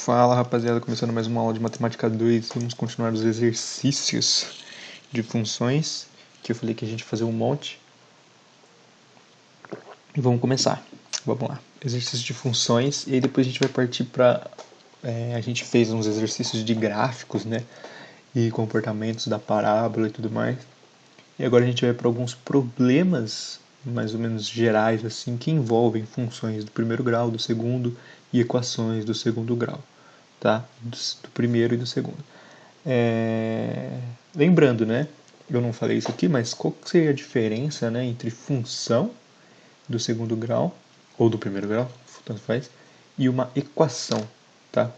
Fala rapaziada, começando mais uma aula de Matemática 2, vamos continuar os exercícios de funções, que eu falei que a gente ia fazer um monte. E vamos começar, vamos lá. Exercício de funções, e aí depois a gente vai partir para... a gente fez uns exercícios de gráficos, né, e comportamentos da parábola e tudo mais. E agora a gente vai para alguns problemas, mais ou menos gerais, assim, que envolvem funções do primeiro grau, do segundo e equações do segundo grau. Tá? Do primeiro e do segundo. Lembrando, né? Eu não falei isso aqui, mas qual seria a diferença, né, entre função do segundo grau, ou do primeiro grau, tanto faz, e uma equação, tá?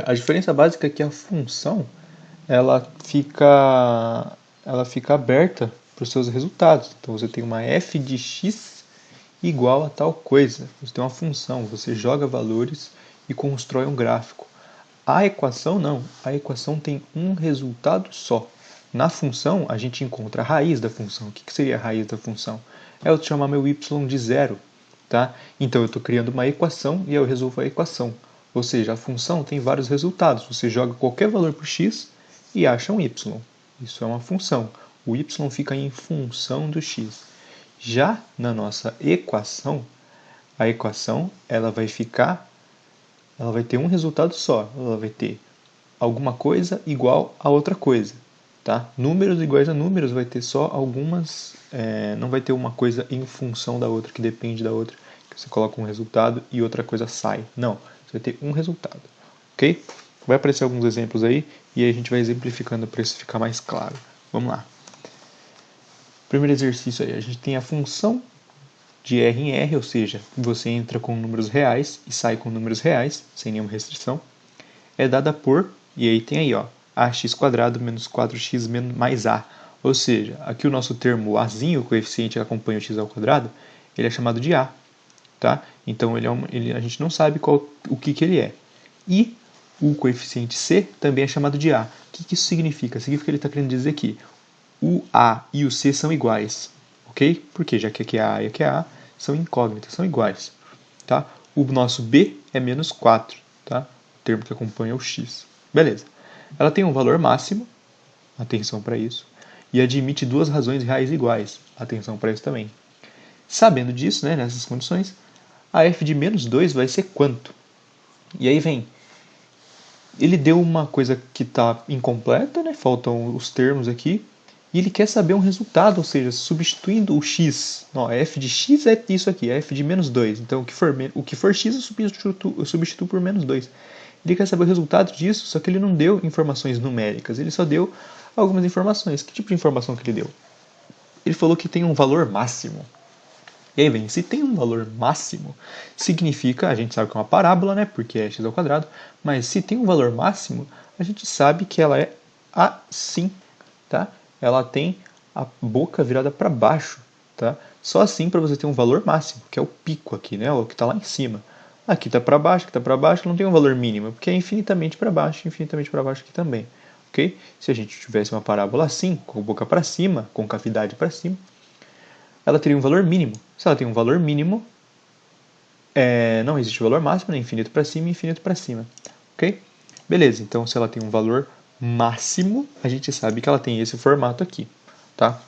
A diferença básica é que a função ela fica aberta para os seus resultados. Então você tem uma f de x igual a tal coisa. Você tem uma função, você joga valores e constrói um gráfico. A equação não, a equação tem um resultado só. Na função, a gente encontra a raiz da função. O que seria a raiz da função? É eu chamar meu y de zero. Tá? Então eu estou criando uma equação e eu resolvo a equação. Ou seja, a função tem vários resultados. Você joga qualquer valor por x e acha um y. Isso é uma função. O y fica em função do x. Já na nossa equação, a equação ela vai ter um resultado só. Ela vai ter alguma coisa igual a outra coisa. Tá? Números iguais a números vai ter só algumas, não vai ter uma coisa em função da outra, que depende da outra, que você coloca um resultado e outra coisa sai. Não, você vai ter um resultado. Ok? Vai aparecer alguns exemplos aí e aí a gente vai exemplificando para isso ficar mais claro. Vamos lá. Primeiro exercício aí, a gente tem a função de R em R, ou seja, você entra com números reais e sai com números reais, sem nenhuma restrição, é dada por, e aí tem aí, ó, ax² menos 4x mais a. Ou seja, aqui o nosso termo azinho, o coeficiente que acompanha o x ao quadrado, ele é chamado de a. Tá? Então a gente não sabe o que ele é. E o coeficiente c também é chamado de a. O que isso significa? Significa que ele está querendo dizer que o a e o c são iguais. Ok? Porque já que aqui é a e aqui é a, são incógnitas, são iguais. Tá? O nosso b é menos 4. Tá? O termo que acompanha o x. Beleza. Ela tem um valor máximo, atenção para isso, e admite duas razões reais iguais, atenção para isso também. Sabendo disso, né, nessas condições, a f de menos 2 vai ser quanto? E aí vem, ele deu uma coisa que está incompleta, né, faltam os termos aqui, e ele quer saber um resultado, ou seja, substituindo o x. Não, f de x é isso aqui, f de menos 2. Então o que for x eu substituo por menos 2. Ele quer saber o resultado disso, só que ele não deu informações numéricas, ele só deu algumas informações. Que tipo de informação que ele deu? Ele falou que tem um valor máximo. E aí vem, se tem um valor máximo, significa, a gente sabe que é uma parábola, né, porque é x², mas se tem um valor máximo, a gente sabe que ela é assim, tá? Ela tem a boca virada para baixo, tá? Só assim para você ter um valor máximo, que é o pico aqui, né, o que está lá em cima. Aqui está para baixo, aqui está para baixo, não tem um valor mínimo, porque é infinitamente para baixo aqui também, ok? Se a gente tivesse uma parábola assim, com a boca para cima, com cavidade para cima, ela teria um valor mínimo. Se ela tem um valor mínimo, não existe valor máximo, né? Infinito para cima e infinito para cima. Ok? Beleza, então se ela tem um valor máximo, a gente sabe que ela tem esse formato aqui. Tá?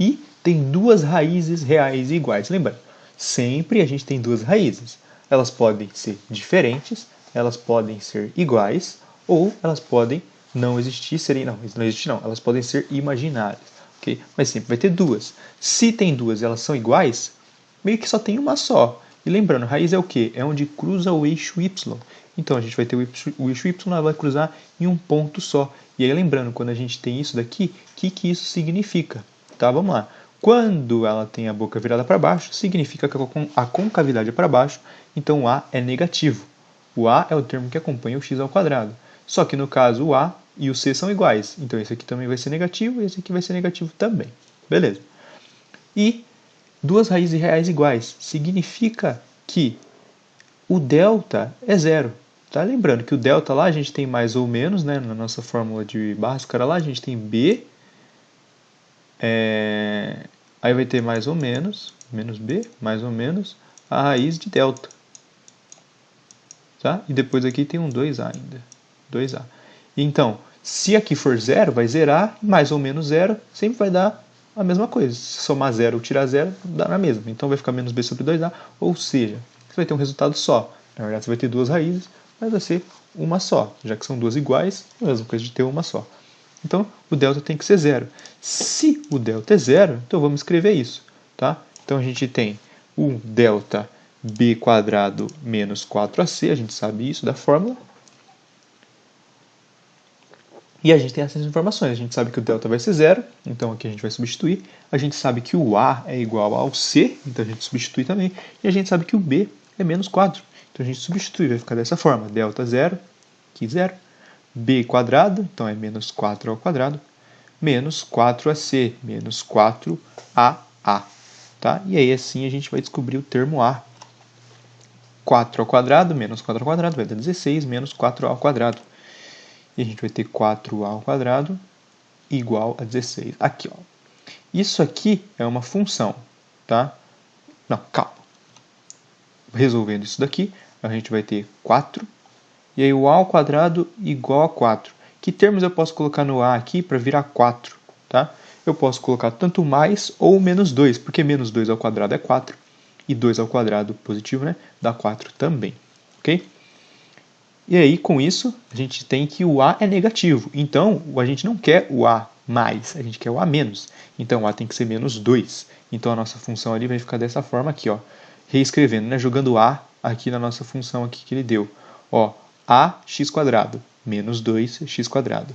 E tem duas raízes reais iguais. Lembrando, sempre a gente tem duas raízes. Elas podem ser diferentes, elas podem ser iguais, ou elas podem não existir, elas podem ser imaginárias. Okay? Mas sempre vai ter duas. Se tem duas e elas são iguais, meio que só tem uma só. E lembrando, raiz é o quê? É onde cruza o eixo y. Então a gente vai ter o eixo y, ela vai cruzar em um ponto só. E aí lembrando, quando a gente tem isso daqui, o que isso significa? Tá, vamos lá. Quando ela tem a boca virada para baixo, significa que a concavidade é para baixo, então o A é negativo. O A é o termo que acompanha o x². Só que no caso o A e o C são iguais, então esse aqui também vai ser negativo e esse aqui vai ser negativo também. Beleza. E duas raízes reais iguais significa que o delta é zero. Tá? Lembrando que o delta lá a gente tem mais ou menos, né? Na nossa fórmula de Bhaskara lá a gente tem B, aí vai ter mais ou menos, menos B, mais ou menos, a raiz de delta. tá? E depois aqui tem um 2A ainda. 2A. Então, se aqui for 0, vai zerar, mais ou menos 0, sempre vai dar a mesma coisa. Se somar 0 ou tirar 0, dá na mesma. Então vai ficar menos b sobre 2a, ou seja, você vai ter um resultado só. Na verdade, você vai ter duas raízes, mas vai ser uma só. Já que são duas iguais, é a mesma coisa de ter uma só. Então, o delta tem que ser 0. Se o delta é 0, então vamos escrever isso. Tá? Então, a gente tem o delta b² menos 4ac, a gente sabe isso da fórmula. E a gente tem essas informações. A gente sabe que o delta vai ser 0, então aqui a gente vai substituir. A gente sabe que o A é igual ao C, então a gente substitui também. E a gente sabe que o B é menos 4. Então a gente substitui, vai ficar dessa forma. Delta 0, aqui 0. B², então é menos 4 ao quadrado, menos 4ac, menos 4AA. Tá? E aí assim a gente vai descobrir o termo A. 4 ao quadrado, menos 4 ao quadrado, vai dar 16, menos 4A ao quadrado. E a gente vai ter 4a ao quadrado igual a 16. Aqui, ó. Isso aqui é uma função, tá? Não, calma. Resolvendo isso daqui, a gente vai ter 4. E aí o a ao quadrado igual a 4. Que termos eu posso colocar no a aqui para virar 4, tá? Eu posso colocar tanto mais ou menos 2, porque menos 2 ao quadrado é 4. E 2 ao quadrado positivo, né? Dá 4 também, ok? E aí, com isso, a gente tem que o A é negativo. Então, a gente não quer o A mais, a gente quer o A menos. Então, o A tem que ser menos 2. Então, a nossa função ali vai ficar dessa forma aqui, ó. Reescrevendo, né? Jogando A aqui na nossa função aqui que ele deu. Ó, ax² menos 2x².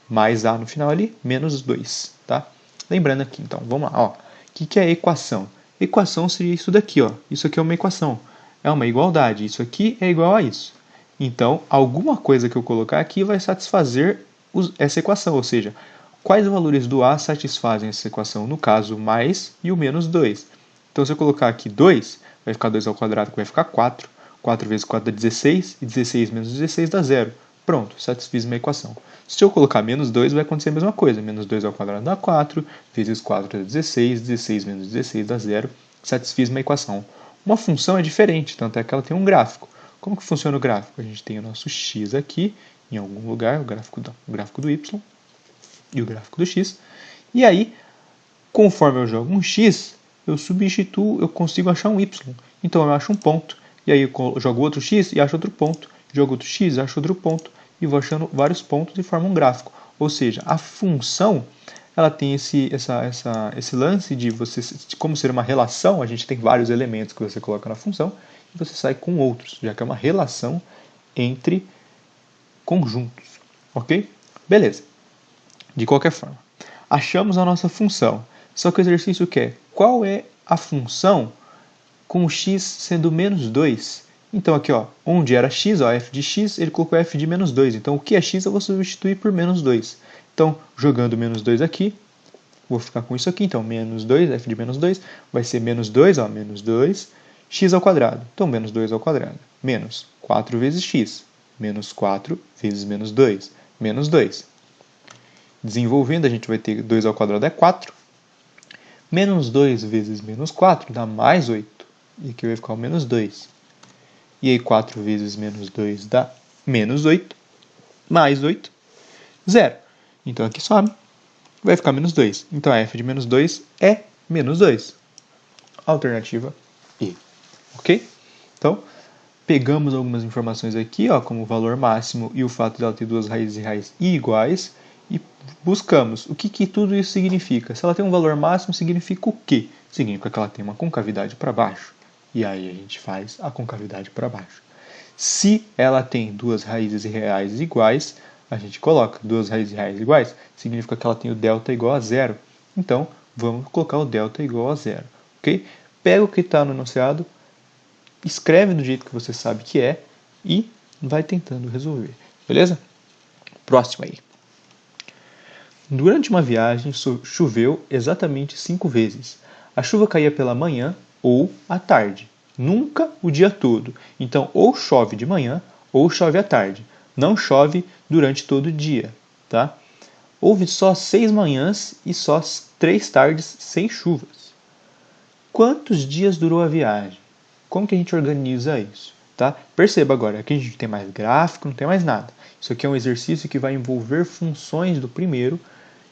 Mais A no final ali, menos 2, tá? Lembrando aqui, então, vamos lá, ó. O que é a equação? Equação seria isso daqui, ó. Isso aqui é uma equação. É uma igualdade. Isso aqui é igual a isso. Então, alguma coisa que eu colocar aqui vai satisfazer essa equação, ou seja, quais valores do A satisfazem essa equação? No caso, o mais e o menos 2. Então, se eu colocar aqui 2, vai ficar 2 ao quadrado, que vai ficar 4. 4 vezes 4 dá 16, e 16 menos 16 dá 0. Pronto, satisfiz minha equação. Se eu colocar menos 2, vai acontecer a mesma coisa. Menos 2 ao quadrado dá 4, vezes 4 dá 16, 16 menos 16 dá 0. Satisfiz minha equação. Uma função é diferente, tanto é que ela tem um gráfico. Como que funciona o gráfico? A gente tem o nosso x aqui, em algum lugar, o gráfico do y e o gráfico do x. E aí, conforme eu jogo um x, eu substituo, eu consigo achar um y. Então eu acho um ponto, e aí eu jogo outro x e acho outro ponto. Jogo outro x e acho outro ponto, e vou achando vários pontos e forma um gráfico. Ou seja, a função ela tem esse lance de você, como ser uma relação, a gente tem vários elementos que você coloca na função, e você sai com outros, já que é uma relação entre conjuntos, ok? Beleza. De qualquer forma, achamos a nossa função. Só que o exercício quer qual é a função com o x sendo menos 2. Então aqui, ó, onde era x, ó, f de x, ele colocou f de menos 2. Então o que é x eu vou substituir por menos 2. Então, jogando menos 2 aqui, vou ficar com isso aqui. Então, menos 2, f de menos 2, vai ser menos 2, ó, menos 2, x ao quadrado. Então, menos 2 ao quadrado. Menos 4 vezes x. Menos 4 vezes menos 2. Menos 2. Desenvolvendo, a gente vai ter 2 ao quadrado é 4. Menos 2 vezes menos 4 dá mais 8. E aqui vai ficar o menos 2. E aí 4 vezes menos 2 dá menos 8. Mais 8. 0. Então aqui sobe. Vai ficar menos 2. Então a f de menos 2 é menos 2. Alternativa E. Ok? Então, pegamos algumas informações aqui, ó, como o valor máximo e o fato de ela ter duas raízes e raízes iguais, e buscamos o que tudo isso significa. Se ela tem um valor máximo, significa o quê? Significa que ela tem uma concavidade para baixo. E aí a gente faz a concavidade para baixo. Se ela tem duas raízes reais iguais, a gente coloca duas raízes reais iguais, significa que ela tem o delta igual a 0. Então, vamos colocar o delta igual a 0. Ok? Pega o que está no enunciado, escreve do jeito que você sabe que é e vai tentando resolver. Beleza? Próximo aí. Durante uma viagem, choveu exatamente 5 vezes. A chuva caía pela manhã ou à tarde. Nunca o dia todo. Então, ou chove de manhã ou chove à tarde. Não chove durante todo o dia. Tá? Houve só 6 manhãs e só 3 tardes sem chuvas. Quantos dias durou a viagem? Como que a gente organiza isso? Tá? Perceba agora, aqui a gente não tem mais gráfico, não tem mais nada. Isso aqui é um exercício que vai envolver funções do primeiro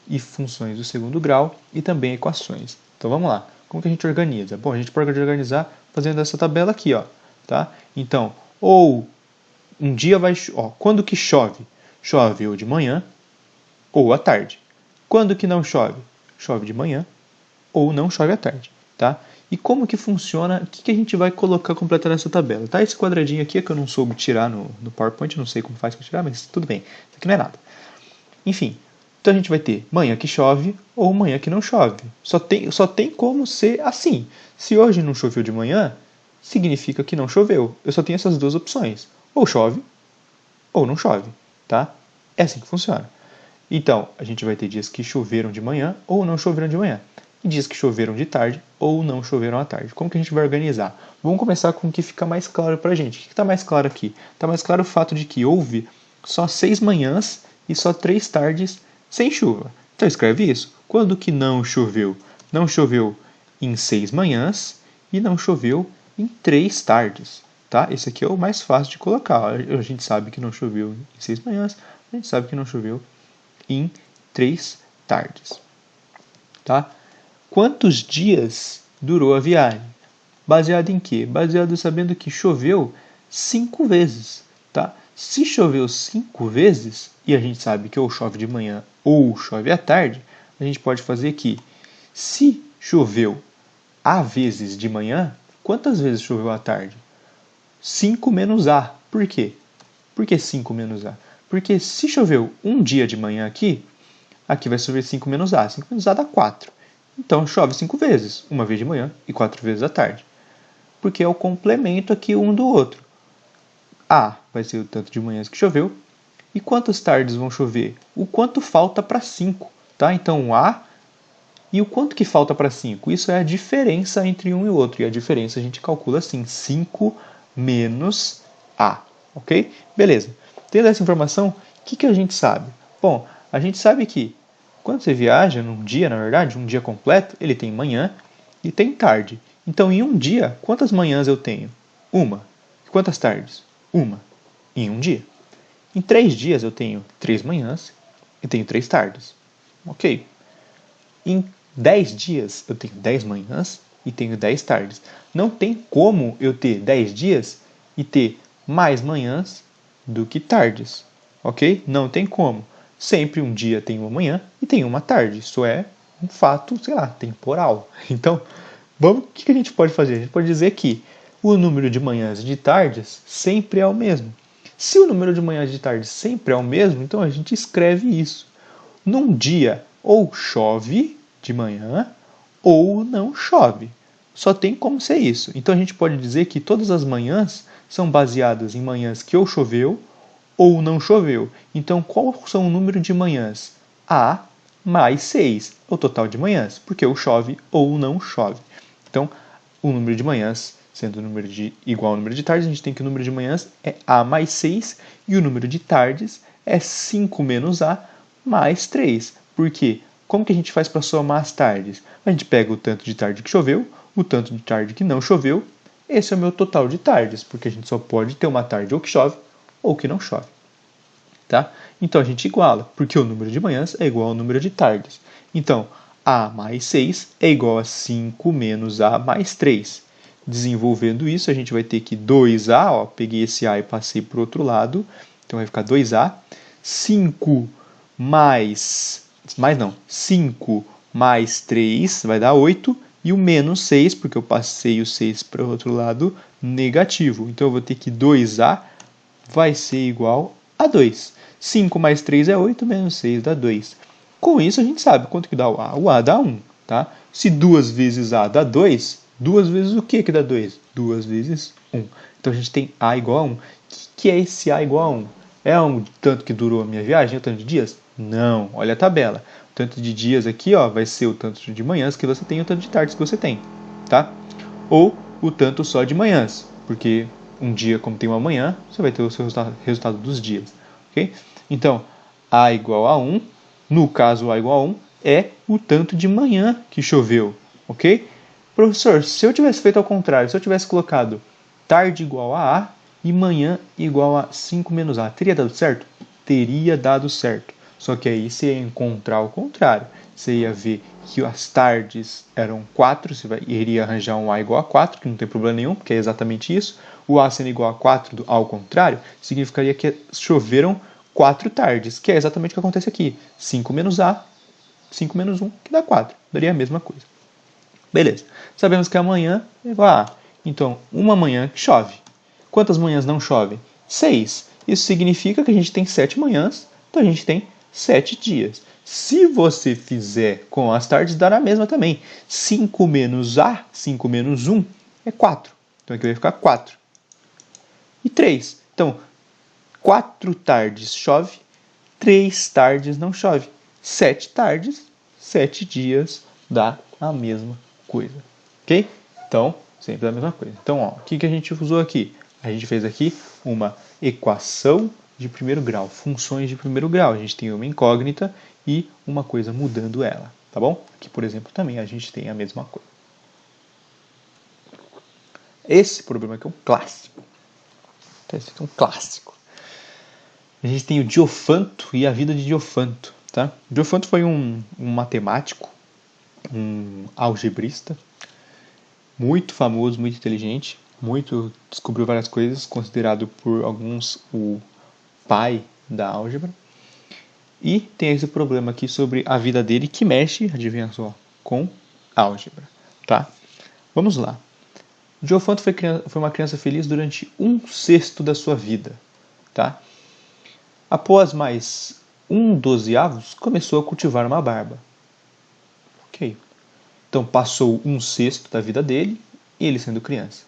e funções do segundo grau e também equações. Então vamos lá. Como que a gente organiza? Bom, a gente pode organizar fazendo essa tabela aqui, ó, tá? Então, ou um dia vai, quando que chove? Chove ou de manhã ou à tarde. Quando que não chove? Chove de manhã ou não chove à tarde, tá? E como que funciona, o que a gente vai colocar completando essa tabela, tá? Esse quadradinho aqui é que eu não soube tirar no PowerPoint, não sei como faz para tirar, mas tudo bem, isso aqui não é nada. Enfim, então a gente vai ter manhã que chove ou manhã que não chove. Só tem como ser assim. Se hoje não choveu de manhã, significa que não choveu. Eu só tenho essas duas opções, ou chove ou não chove, tá? É assim que funciona. Então, a gente vai ter dias que choveram de manhã ou não choveram de manhã. E dias que choveram de tarde ou não choveram à tarde. Como que a gente vai organizar? Vamos começar com o que fica mais claro pra gente. O que está mais claro aqui? Está mais claro o fato de que houve só 6 manhãs e só 3 tardes sem chuva. Então escreve isso. Quando que não choveu? Não choveu em 6 manhãs e não choveu em 3 tardes. Tá? Esse aqui é o mais fácil de colocar. A gente sabe que não choveu em 6 manhãs, a gente sabe que não choveu em 3 tardes. Tá? Quantos dias durou a viagem? Baseado em quê? Baseado sabendo que choveu 5 vezes. Tá? Se choveu 5 vezes, e a gente sabe que ou chove de manhã ou chove à tarde, a gente pode fazer aqui. Se choveu A vezes de manhã, quantas vezes choveu à tarde? 5 menos A. Por quê? Por que 5 menos A? Porque se choveu um dia de manhã aqui vai chover 5 menos A. 5 menos A dá 4. Então chove 5 vezes, uma vez de manhã e 4 vezes à tarde. Porque é o complemento aqui um do outro. A vai ser o tanto de manhãs que choveu. E quantas tardes vão chover? O quanto falta para 5. Tá? Então A e o quanto que falta para 5. Isso é a diferença entre um e o outro. E a diferença a gente calcula assim, 5 menos A. Ok? Beleza. Tendo essa informação, o que a gente sabe? Bom, a gente sabe que quando você viaja num dia, na verdade, um dia completo, ele tem manhã e tem tarde. Então, em um dia, quantas manhãs eu tenho? Uma. E quantas tardes? Uma. Em um dia. Em 3 dias eu tenho 3 manhãs e tenho 3 tardes. Ok. Em 10 dias eu tenho 10 manhãs e tenho 10 tardes. Não tem como eu ter 10 dias e ter mais manhãs do que tardes. Ok? Não tem como. Sempre um dia tem uma manhã e tem uma tarde. Isso é um fato, sei lá, temporal. Então, o que a gente pode fazer? A gente pode dizer que o número de manhãs e de tardes sempre é o mesmo. Se o número de manhãs e de tardes sempre é o mesmo, então a gente escreve isso. Num dia, ou chove de manhã, ou não chove. Só tem como ser isso. Então a gente pode dizer que todas as manhãs são baseadas em manhãs que ou choveu ou não choveu. Então, qual são o número de manhãs? A mais 6, o total de manhãs, porque ou chove ou não chove. Então, o número de manhãs, sendo o número igual ao número de tardes, a gente tem que o número de manhãs é A mais 6 e o número de tardes é 5 menos A mais 3. Por quê? Como que a gente faz para somar as tardes? A gente pega o tanto de tarde que choveu, o tanto de tarde que não choveu. Esse é o meu total de tardes, porque a gente só pode ter uma tarde ou que chove ou que não chove. Tá? Então a gente iguala, porque o número de manhãs é igual ao número de tardes. Então, A mais 6 é igual a 5 menos A mais 3. Desenvolvendo isso, a gente vai ter que 2A, ó, peguei esse A e passei para o outro lado, então vai ficar 2A. 5 mais 5 mais 3 vai dar 8, e o menos 6, porque eu passei o 6 para o outro lado, negativo. Então eu vou ter que 2A vai ser igual a 2. 5 mais 3 é 8, menos 6 dá 2. Com isso a gente sabe quanto que dá o A. O A dá 1. Tá? Se 2 vezes A dá 2, 2 vezes o que dá 2? 2 vezes 1. Então a gente tem A igual a 1. O que é esse A igual a 1? É um tanto que durou a minha viagem, o tanto de dias? Não, olha a tabela. O tanto de dias aqui ó, vai ser o tanto de manhãs que você tem e o tanto de tardes que você tem. Tá? Ou o tanto só de manhãs, porque um dia, como tem uma manhã, você vai ter o seu resultado dos dias. Okay? Então, A igual a 1, no caso A igual a 1, é o tanto de manhã que choveu. Ok? Professor, se eu tivesse feito ao contrário, se eu tivesse colocado tarde igual a A e manhã igual a 5 menos A. Teria dado certo? Teria dado certo. Só que aí você ia encontrar o contrário. Você ia ver que as tardes eram 4, você iria arranjar um A igual a 4, que não tem problema nenhum, porque é exatamente isso. O A sendo igual a 4, ao contrário, significaria que choveram 4 tardes, que é exatamente o que acontece aqui. 5 menos A, 5 menos 1, que dá 4. Daria a mesma coisa. Beleza. Sabemos que amanhã é igual a A. Então, uma manhã que chove. Quantas manhãs não chove? 6. Isso significa que a gente tem 7 manhãs, então a gente tem 7 dias. Se você fizer com as tardes, dará a mesma também. 5 menos A, 5 menos 1 é 4. Então aqui vai ficar 4. E 3. Então, 4 tardes chove, 3 tardes não chove. 7 tardes, 7 dias dá a mesma coisa. Ok? Então, sempre dá a mesma coisa. Então, ó, o que a gente usou aqui? A gente fez aqui uma equação de primeiro grau, funções de primeiro grau. A gente tem uma incógnita e uma coisa mudando ela, tá bom? Aqui, por exemplo, também a gente tem a mesma coisa. Esse problema aqui é um clássico. Esse aqui é um clássico. A gente tem o Diofanto e a vida de Diofanto, tá? Diofanto foi um matemático, um algebrista, muito famoso, muito inteligente, descobriu várias coisas, considerado por alguns o pai da álgebra. E tem esse problema aqui sobre a vida dele que mexe, adivinha só, com álgebra, tá? Vamos lá. Diofanto foi uma criança feliz durante 1/6 da sua vida, tá? Após mais 1/12, começou a cultivar uma barba. Ok. Então passou 1/6 da vida dele, ele sendo criança.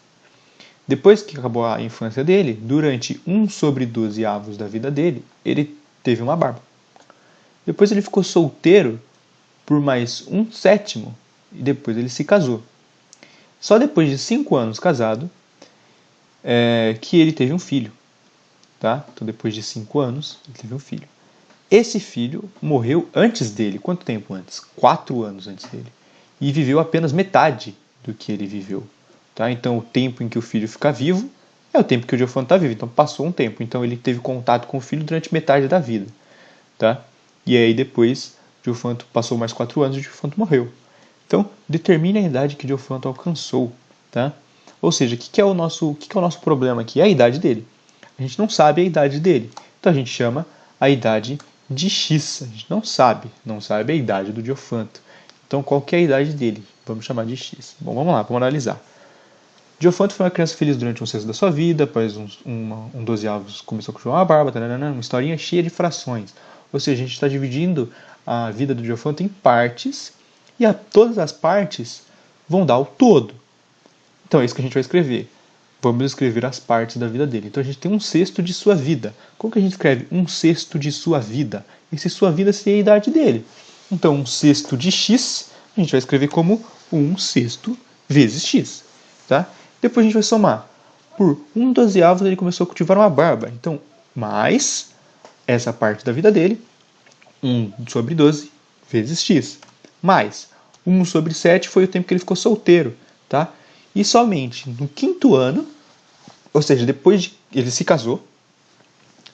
Depois que acabou a infância dele, durante 1/12 da vida dele, ele teve uma barba. Depois ele ficou solteiro por mais 1/7 e depois ele se casou. Só depois de 5 anos casado que ele teve um filho. Tá? Então depois de 5 anos ele teve um filho. Esse filho morreu antes dele. Quanto tempo antes? 4 anos antes dele. E viveu apenas metade do que ele viveu. Tá? Então o tempo em que o filho fica vivo é o tempo que o Diofanto está vivo. Então passou um tempo. Então ele teve contato com o filho durante metade da vida. Tá? E aí depois Diofanto passou mais 4 anos e o Diofanto morreu. Então determine a idade que Diofanto alcançou. Tá? Ou seja, o que é o nosso problema aqui? É a idade dele. A gente não sabe a idade dele. Então a gente chama a idade de X. A gente não sabe a idade do Diofanto. Então qual que é a idade dele? Vamos chamar de X. Bom, vamos lá, vamos analisar. Diofanto foi uma criança feliz durante 1/6 da sua vida, após 1/12 começou a cultivar uma barba, uma historinha cheia de frações. Ou seja, a gente está dividindo a vida do Diofanto em partes e todas as partes vão dar o todo. Então é isso que a gente vai escrever. Vamos escrever as partes da vida dele. Então a gente tem 1/6 de sua vida. Como que a gente escreve 1/6 de sua vida? Esse sua vida seria a idade dele. Então 1/6 de x, a gente vai escrever como 1/6 vezes x. Tá? Depois a gente vai somar. Por 1/12 ele começou a cultivar uma barba. Então, mais essa parte da vida dele, 1/12 vezes x. Mais 1/7 foi o tempo que ele ficou solteiro. Tá? E somente no 5º ano, ou seja, depois de ele se casou,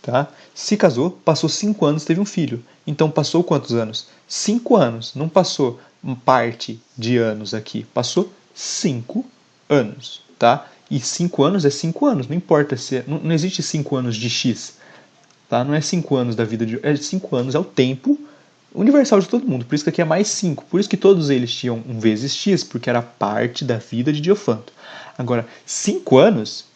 tá? Se casou, passou 5 anos, teve um filho. Então passou quantos anos? 5 anos. Não passou parte de anos aqui, passou 5 anos, tá? E 5 anos é 5 anos, não importa se não existe 5 anos de x, tá? Não é 5 anos da vida de 5 anos é o tempo universal de todo mundo, por isso que aqui é mais 5. Por isso que todos eles tinham 1 vezes x, porque era parte da vida de Diofanto. Agora, 5 anos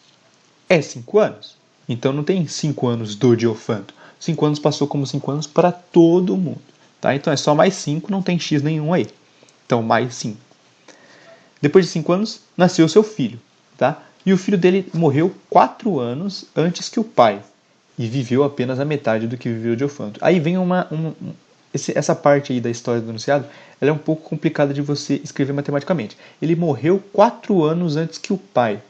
é 5 anos. Então não tem 5 anos do Diofanto. 5 anos passou como 5 anos para todo mundo. Tá? Então é só mais 5, não tem x nenhum aí. Então mais 5. Depois de 5 anos, nasceu seu filho. Tá? E o filho dele morreu 4 anos antes que o pai. E viveu apenas a metade do que viveu o Diofanto. Aí vem essa parte aí da história do enunciado, ela é um pouco complicada de você escrever matematicamente. Ele morreu 4 anos antes que o pai.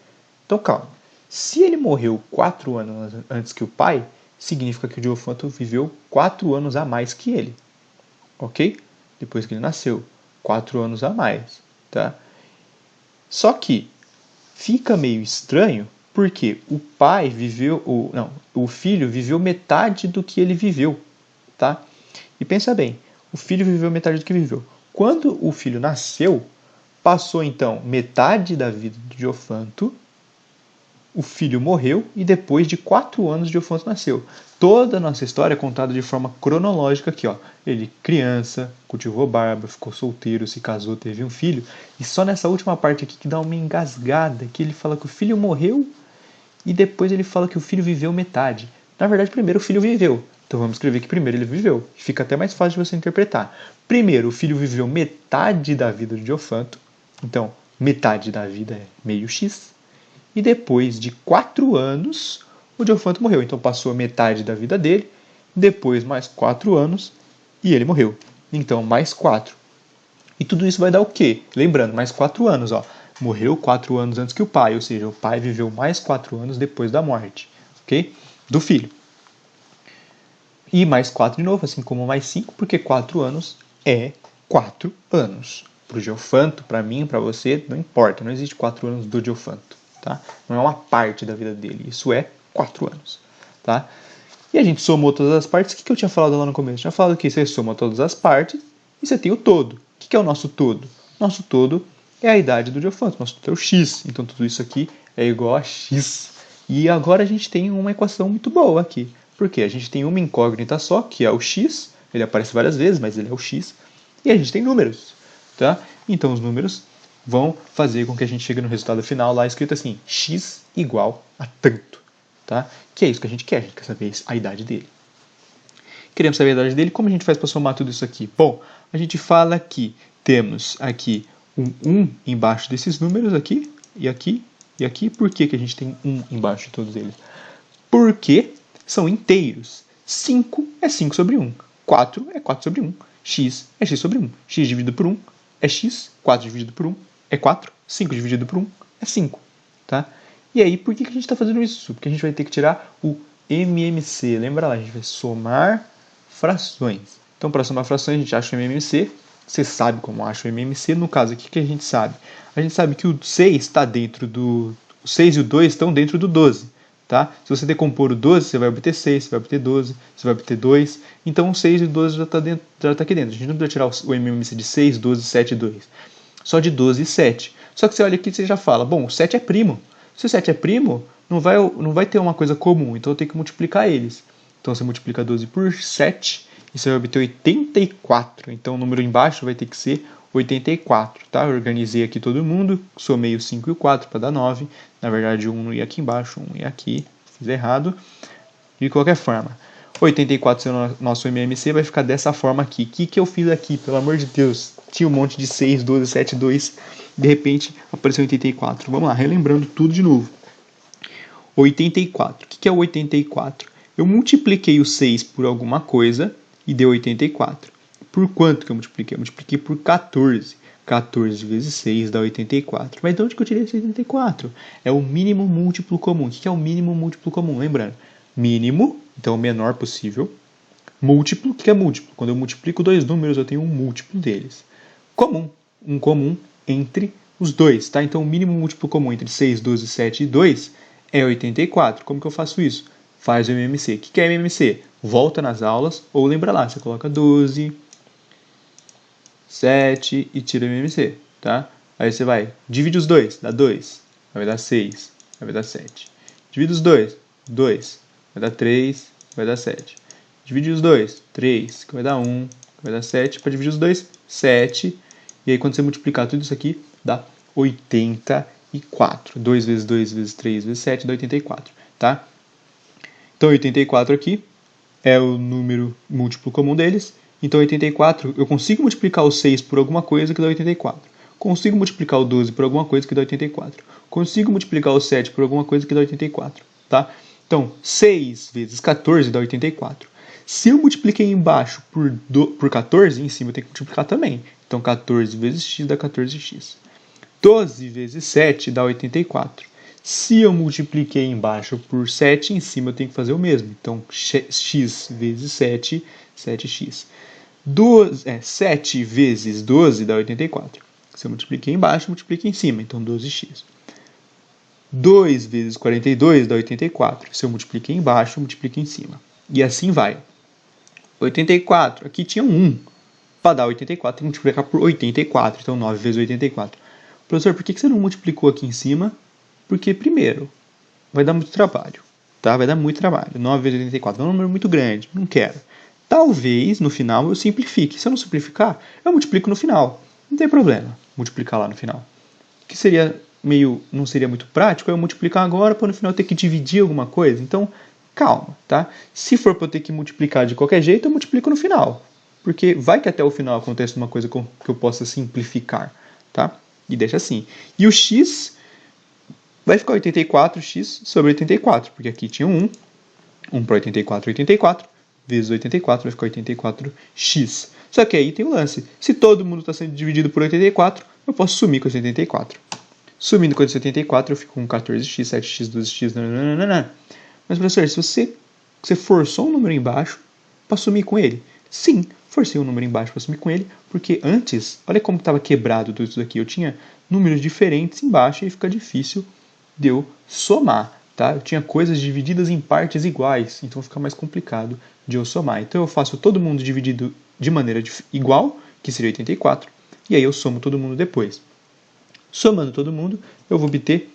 Então calma. Se ele morreu 4 anos antes que o pai, significa que o Diofanto viveu 4 anos a mais que ele. Ok? Depois que ele nasceu. 4 anos a mais. Tá? Só que fica meio estranho Porque o pai viveu, o filho viveu metade do que ele viveu, tá? E pensa bem, o filho viveu metade do que viveu. Quando o filho nasceu, passou então metade da vida de Diofanto, o filho morreu e depois de 4 anos Diofanto nasceu. Toda a nossa história é contada de forma cronológica aqui, ó. Ele criança, cultivou barba, ficou solteiro, se casou, teve um filho. E só nessa última parte aqui que dá uma engasgada, que ele fala que o filho morreu e depois ele fala que o filho viveu metade. Na verdade, primeiro o filho viveu. Então vamos escrever que primeiro ele viveu. Fica até mais fácil de você interpretar. Primeiro, o filho viveu metade da vida de Diofanto. Então, metade da vida é meio x. E depois de 4 anos, o Diofanto morreu. Então passou metade da vida dele, depois mais 4 anos e ele morreu. Então mais 4. E tudo isso vai dar o quê? Lembrando, mais 4 anos, ó. Morreu 4 anos antes que o pai, ou seja, o pai viveu mais 4 anos depois da morte, ok? Do filho. E mais 4 de novo, assim como mais 5, porque 4 anos é 4 anos. Para o Diofanto, para mim, para você, não importa, não existe 4 anos do Diofanto. Tá? Não é uma parte da vida dele, isso é 4 anos. Tá? E a gente somou todas as partes. O que eu tinha falado lá no começo? Eu tinha falado que você soma todas as partes e você tem o todo. O que é o nosso todo? Nosso todo é a idade do Diofanto, nosso todo é o x. Então tudo isso aqui é igual a x. E agora a gente tem uma equação muito boa aqui. Porque a gente tem uma incógnita só, que é o x. Ele aparece várias vezes, mas ele é o x. E a gente tem números. Tá? Então os números vão fazer com que a gente chegue no resultado final lá escrito assim, x igual a tanto, tá? Que é isso que a gente quer saber a idade dele. Queremos saber a idade dele, como a gente faz para somar tudo isso aqui? Bom, a gente fala que temos aqui um 1 embaixo desses números aqui, e aqui, e aqui. Por que a gente tem 1 embaixo de todos eles? Porque são inteiros. 5 é 5 sobre 1, 4 é 4 sobre 1, x é x sobre 1, x dividido por 1 é x, 4 dividido por 1 é 4, 5 dividido por 1 é 5. Tá? E aí, por que a gente está fazendo isso? Porque a gente vai ter que tirar o MMC. Lembra lá, a gente vai somar frações. Então, para somar frações, a gente acha o MMC. Você sabe como acha o MMC. No caso aqui, o que a gente sabe? A gente sabe que o 6 está dentro do... O 6 e o 2 estão dentro do 12. Tá? Se você decompor o 12, você vai obter 6, você vai obter 12, você vai obter 2. Então, o 6 e o 12 já está aqui dentro. A gente não precisa tirar o MMC de 6, 12, 7 e 2. Só de 12 e 7. Só que você olha aqui e você já fala, bom, o 7 é primo. Se o 7 é primo, não vai ter uma coisa comum, então eu tenho que multiplicar eles. Então você multiplica 12 por 7 e você vai obter 84. Então o número embaixo vai ter que ser 84. Tá? Eu organizei aqui todo mundo, somei o 5 e o 4 para dar 9. Na verdade, um ia aqui embaixo, um ia aqui. Fiz errado. De qualquer forma, 84 sendo nosso MMC vai ficar dessa forma aqui. O que eu fiz aqui, pelo amor de Deus? Tinha um monte de 6, 12, 7, 2. De repente apareceu 84. Vamos lá, relembrando tudo de novo. 84. O que é o 84? Eu multipliquei o 6 por alguma coisa e deu 84. Por quanto que eu multipliquei? Eu multipliquei por 14. 14 vezes 6 dá 84. Mas de onde que eu tirei esse 84? É o mínimo múltiplo comum. O que é o mínimo múltiplo comum? Lembrando, mínimo, então o menor possível. Múltiplo, o que é múltiplo? Quando eu multiplico dois números, eu tenho um múltiplo deles. Comum, um comum entre os dois, tá? Então o mínimo múltiplo comum entre 6, 12, 7 e 2 é 84. Como que eu faço isso? Faz o MMC. O que é MMC? Volta nas aulas ou lembra lá, você coloca 12, 7 e tira o MMC, tá? Aí você vai, divide os dois, dá 2, vai dar 6, vai dar 7. Divide os dois, 2, vai dar 3, vai dar 7. Divide os dois, 3, que vai dar 1, que vai dar 7. Para dividir os dois, 7. E aí quando você multiplicar tudo isso aqui, dá 84. 2 vezes 2 vezes 3 vezes 7 dá 84, tá? Então 84 aqui é o número múltiplo comum deles. Então 84, eu consigo multiplicar o 6 por alguma coisa que dá 84. Consigo multiplicar o 12 por alguma coisa que dá 84. Consigo multiplicar o 7 por alguma coisa que dá 84, tá? Então 6 vezes 14 dá 84. Se eu multipliquei embaixo por 14, em cima eu tenho que multiplicar também. Então 14 vezes x dá 14x. 12 vezes 7 dá 84. Se eu multipliquei embaixo por 7, em cima eu tenho que fazer o mesmo. Então x vezes 7, 7x. 7 vezes 12 dá 84. Se eu multipliquei embaixo, eu multipliquei em cima. Então 12x. 2 vezes 42 dá 84. Se eu multipliquei embaixo, eu multiplico em cima. E assim vai. 84, aqui tinha 1. Para dar 84, tem que multiplicar por 84. Então 9 vezes 84. Professor, por que você não multiplicou aqui em cima? Porque, primeiro, vai dar muito trabalho. Tá? Vai dar muito trabalho. 9 vezes 84 é um número muito grande. Não quero. Talvez, no final, eu simplifique. Se eu não simplificar, eu multiplico no final. Não tem problema multiplicar lá no final. Que seria não seria muito prático eu multiplicar agora para no final ter que dividir alguma coisa. Então, calma, tá? Se for para eu ter que multiplicar de qualquer jeito, eu multiplico no final. Porque vai que até o final acontece uma coisa que eu possa simplificar, tá? E deixa assim. E o x vai ficar 84x sobre 84, porque aqui tinha 1 para 84, vezes 84 vai ficar 84x. Só que aí tem o lance. Se todo mundo está sendo dividido por 84, eu posso sumir com esse 84. Sumindo com esse 84, eu fico com 14x, 7x, 12x, nananana. Mas, professor, se você forçou um número embaixo para sumir com ele. Sim, forcei um número embaixo para sumir com ele, porque antes, olha como estava quebrado tudo isso daqui. Eu tinha números diferentes embaixo e fica difícil de eu somar. Tá? Eu tinha coisas divididas em partes iguais, então fica mais complicado de eu somar. Então eu faço todo mundo dividido de maneira igual, que seria 84, e aí eu somo todo mundo depois. Somando todo mundo, eu vou obter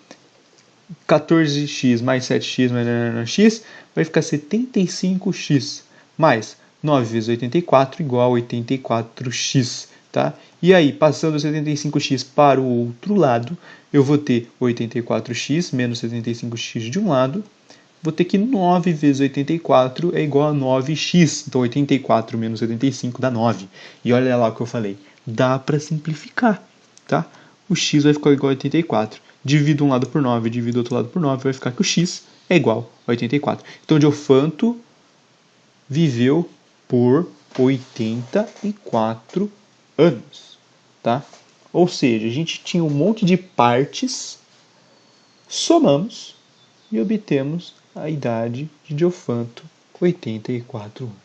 14x mais 7x mais x, vai ficar 75x, mais 9 vezes 84 igual a 84x. Tá? E aí, passando o 75x para o outro lado, eu vou ter 84x menos 75x de um lado. Vou ter que 9 vezes 84 é igual a 9x. Então, 84 menos 75 dá 9. E olha lá o que eu falei. Dá para simplificar. Tá? O x vai ficar igual a 84. Divido um lado por 9, divido outro lado por 9, vai ficar que o x é igual a 84. Então, Diofanto viveu por 84 anos, tá? Ou seja, a gente tinha um monte de partes, somamos e obtemos a idade de Diofanto, 84 anos.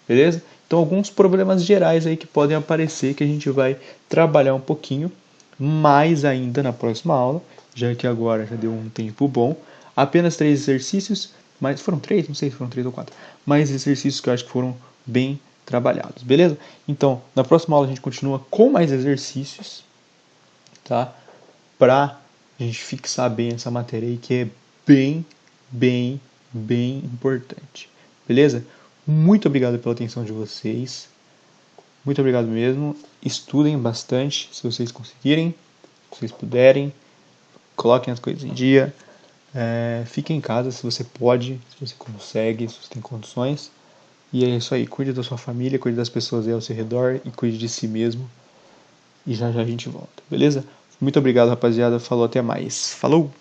Beleza? Então, alguns problemas gerais aí que podem aparecer que a gente vai trabalhar um pouquinho mais ainda na próxima aula, já que agora já deu um tempo bom. Apenas 3 exercícios, mas foram 3? Não sei se foram 3 ou 4. Mais exercícios que eu acho que foram bem trabalhados, beleza? Então, na próxima aula a gente continua com mais exercícios, tá? Pra gente fixar bem essa matéria aí que é bem importante, beleza? Muito obrigado pela atenção de vocês, muito obrigado mesmo, estudem bastante se vocês conseguirem, se vocês puderem, coloquem as coisas em dia, fiquem em casa se você pode, se você consegue, se você tem condições. E é isso aí, cuide da sua família, cuide das pessoas aí ao seu redor e cuide de si mesmo. E já já a gente volta, beleza? Muito obrigado, rapaziada. Falou, até mais. Falou!